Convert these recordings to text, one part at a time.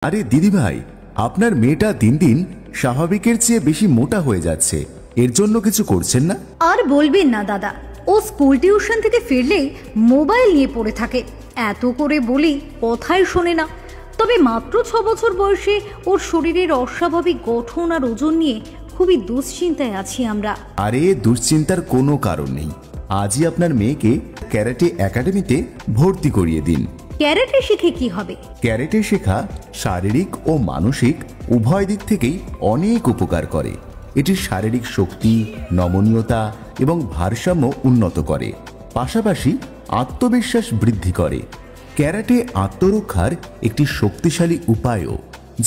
আরে দিদি ভাই, আপনার মেয়েটা দিন দিন স্বাভাবিকের চেয়ে বেশি মোটা হয়ে যাচ্ছে, এর জন্য কিছু করছেন না? আর বলবেন না দাদা, ও স্কুল টিউশন থেকে ফিরলেই মোবাইল নিয়ে পড়ে থাকে। এত করে বলি কথাই শোনে না। তবে মাত্র 6 বছর বয়সে ওর শরীরের অস্বাভাবিক গঠন আর ওজন নিয়ে খুবই দুশ্চিন্তায় আছি আমরা। আরে দুশ্চিন্তার কোনো কারণ নেই, আজই আপনার মেয়েকে ক্যারাটে একাডেমিতে ভর্তি করিয়ে দিন। ক্যারাটে শিখে কি হবে? ক্যারাটে শেখা শারীরিক ও মানসিক উভয় দিক থেকেই অনেক উপকার করে। এটি শারীরিক শক্তি, নমনীয়তা এবং ভারসাম্য উন্নত করে, পাশাপাশি আত্মবিশ্বাস বৃদ্ধি করে। ক্যারাটে আত্মরক্ষার একটি শক্তিশালী উপায়ও,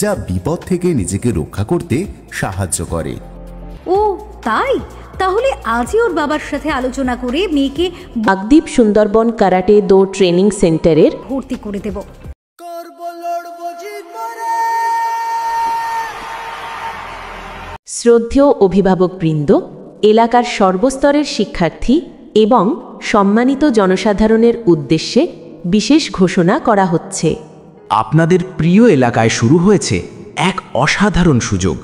যা বিপদ থেকে নিজেকে রক্ষা করতে সাহায্য করে। ও তাই? তাহলে আজই ওর বাবার সাথে আলোচনা করে মেয়েকে কাকদ্বীপ সুন্দরবন কারাটে দো ট্রেনিং সেন্টারের ভর্তি করে দেব। শ্রদ্ধেয় অভিভাবকবৃন্দ, এলাকার সর্বস্তরের শিক্ষার্থী এবং সম্মানিত জনসাধারণের উদ্দেশ্যে বিশেষ ঘোষণা করা হচ্ছে। আপনাদের প্রিয় এলাকায় শুরু হয়েছে এক অসাধারণ সুযোগ,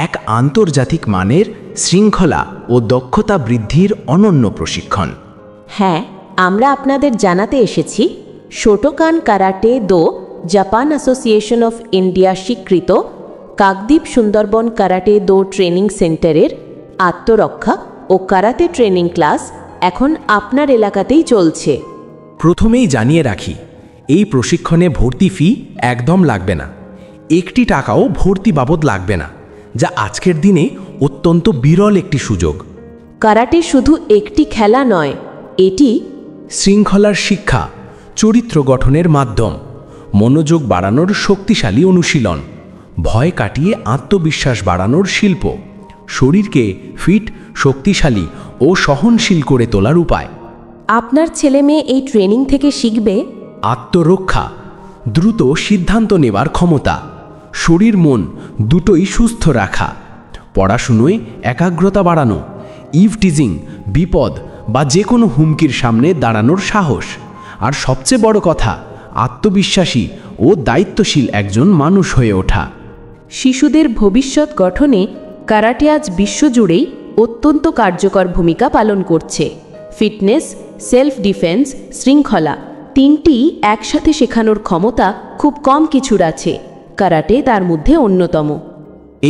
এক আন্তর্জাতিক মানের শৃঙ্খলা ও দক্ষতা বৃদ্ধির অনন্য প্রশিক্ষণ। হ্যাঁ, আমরা আপনাদের জানাতে এসেছি শোটোকান কারাটে দো জাপান অ্যাসোসিয়েশন অফ ইন্ডিয়া স্বীকৃত কাকদ্বীপ সুন্দরবন কারাটে দো ট্রেনিং সেন্টারের আত্মরক্ষা ও কারাতে ট্রেনিং ক্লাস এখন আপনার এলাকাতেই চলছে। প্রথমেই জানিয়ে রাখি, এই প্রশিক্ষণে ভর্তি ফি একদম লাগবে না, 1 টাকাও ভর্তি বাবদ লাগবে না, যা আজকের দিনে অত্যন্ত বিরল একটি সুযোগ। কারাটে শুধু একটি খেলা নয়, এটি শৃঙ্খলার শিক্ষা, চরিত্র গঠনের মাধ্যম, মনোযোগ বাড়ানোর শক্তিশালী অনুশীলন, ভয় কাটিয়ে আত্মবিশ্বাস বাড়ানোর শিল্প, শরীরকে ফিট, শক্তিশালী ও সহনশীল করে তোলার উপায়। আপনার ছেলে মেয়ে এই ট্রেনিং থেকে শিখবে আত্মরক্ষা, দ্রুত সিদ্ধান্ত নেওয়ার ক্ষমতা, শরীর মন দুটোই সুস্থ রাখা, পড়াশুনোয় একাগ্রতা বাড়ানো, ইভটিজিং, বিপদ বা যে কোনো হুমকির সামনে দাঁড়ানোর সাহস, আর সবচেয়ে বড় কথা, আত্মবিশ্বাসী ও দায়িত্বশীল একজন মানুষ হয়ে ওঠা। শিশুদের ভবিষ্যৎ গঠনে কারাটে আজ বিশ্বজুড়েই অত্যন্ত কার্যকর ভূমিকা পালন করছে। ফিটনেস, সেলফ ডিফেন্স, শৃঙ্খলা তিনটি একসাথে শেখানোর ক্ষমতা খুব কম কিছুর আছে, কারাটে তার মধ্যে অন্যতম।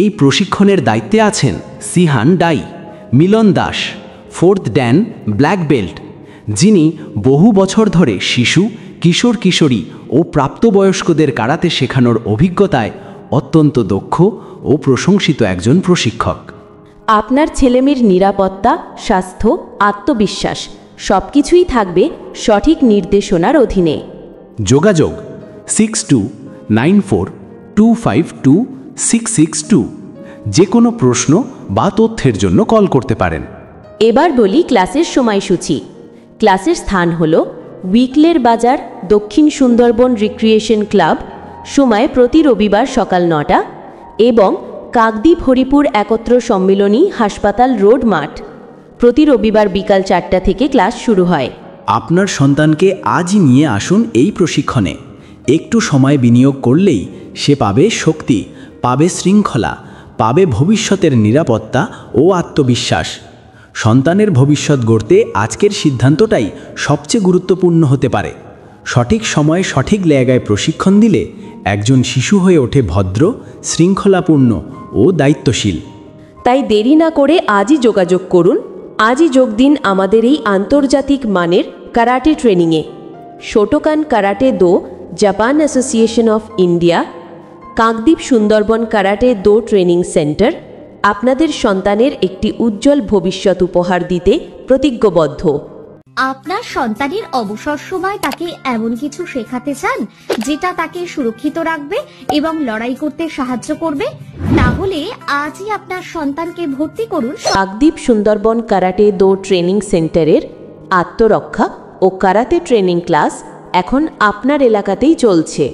এই প্রশিক্ষণের দায়িত্বে আছেন Shihan Dai, Milan Das, 4th dan black belt, যিনি বহু বছর ধরে শিশু, কিশোর কিশোরী ও প্রাপ্তবয়স্কদের কারাতে শেখানোর অভিজ্ঞতায় অত্যন্ত দক্ষ ও প্রশংসিত একজন প্রশিক্ষক। আপনার ছেলেমেয়ের নিরাপত্তা, স্বাস্থ্য, আত্মবিশ্বাস সবকিছুই থাকবে সঠিক নির্দেশনার অধীনে। যোগাযোগ 6294252662। যে কোনো প্রশ্ন বা তথ্যের জন্য কল করতে পারেন। এবার বলি ক্লাসের সময়সূচি। ক্লাসের স্থান হল উইকলের বাজার, দক্ষিণ সুন্দরবন রিক্রিয়েশন ক্লাব, সময় প্রতি রবিবার সকাল 9টা, এবং কাকদ্বীপ হরিপুর একত্র সম্মিলনী হাসপাতাল রোড মাঠ, প্রতি রবিবার বিকাল 4টা থেকে ক্লাস শুরু হয়। আপনার সন্তানকে আজই নিয়ে আসুন এই প্রশিক্ষণে। একটু সময় বিনিয়োগ করলেই সে পাবে শক্তি, পাবে শৃঙ্খলা, পাবে ভবিষ্যতের নিরাপত্তা ও আত্মবিশ্বাস। সন্তানের ভবিষ্যৎ গড়তে আজকের সিদ্ধান্তটাই সবচেয়ে গুরুত্বপূর্ণ হতে পারে। সঠিক সময়ে সঠিক জায়গায় প্রশিক্ষণ দিলে একজন শিশু হয়ে ওঠে ভদ্র, শৃঙ্খলাপূর্ণ ও দায়িত্বশীল। তাই দেরি না করে আজই যোগাযোগ করুন। আজই যোগ দিন আমাদের এই আন্তর্জাতিক মানের কারাটে ট্রেনিংয়ে। শোটোকান কারাটে দো Japan association of India Kakdwip Sundarban karate দো ট্রেনিং সেন্টার আপনাদের সন্তানের একটি উজ্জ্বল ভবিষ্যৎ উপহার দিতে প্রতিজ্ঞবদ্ধ। আপনার সন্তানের অবসর সময় তাকে এমন কিছু শেখাতে চান যেটা তাকে সুরক্ষিত রাখবে এবং লড়াই করতে সাহায্য করবে? তাহলে আজই আপনার সন্তানকে ভর্তি করুন কাকদ্বীপ সুন্দরবন কারাটে দো ট্রেনিং সেন্টারের আত্মরক্ষা ও কারাতে ট্রেনিং ক্লাস এখন আপনার এলাকাতেই চলছে।